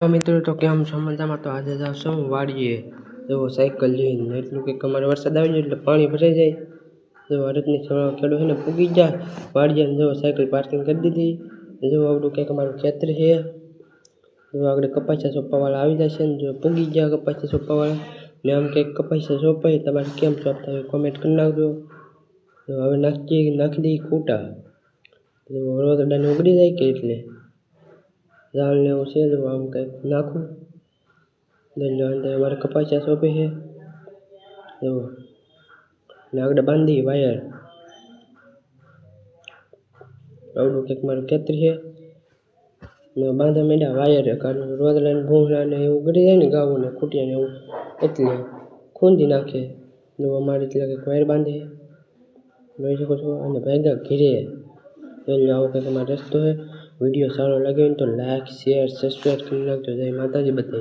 મિત્રો તો કેમ છો મજામાં? તો આજે જાવશું વાડીએ જો સાયકલ લઈને એટલું કે અમારે વરસાદ આવી જાય એટલે પાણી ભરાઈ જાય. જો હરતની ખેડૂ છે ને પૂગી ગયા વાડીએ જો સાયકલ પાર્કિંગ કરી દીધી. જો આવડું કંઈક અમારું ખેતર છે. જો આગળ કપાસિયા સોંપવાવાળા આવી જશે ને જો પૂગી ગયા કપાસિયા સોંપવાવાળા ને આમ કંઈક કપાસિયા સોંપાય તમારે કેમ સોંપતા હોય કોમેન્ટ કરી નાખજો. તો હવે નાખી દઈએ ખૂટા જો રોતડાને ઉગડી જાય કે એટલે જાળને એવું છે જો આમ કંઈક નાખું એટલે અંદર અમારે કપાસિયા સોંપે છે એવું ને આગળ બાંધી વાયર આવડું કંઈક મારું ખેતર છે ને બાંધવા માંડ્યા વાયર કારણ રોતડાને ભૂંગળાને એવું ઉગડી જાય ને ગાઉને ખૂટિયાને એવું એટલે ખૂંદી નાખે જો અમારે એટલે કંઈક વાયર બાંધે જોઈ શકો છો. અને ભેગા ઘીરે એટલે આવો કંઈક અમારો રસ્તો છે. વિડીયો સારો લાગ્યો હોય તો લાઈક શેર સબસ્ક્રાઈબ કરી નાખજો. જય માતાજી બધાય.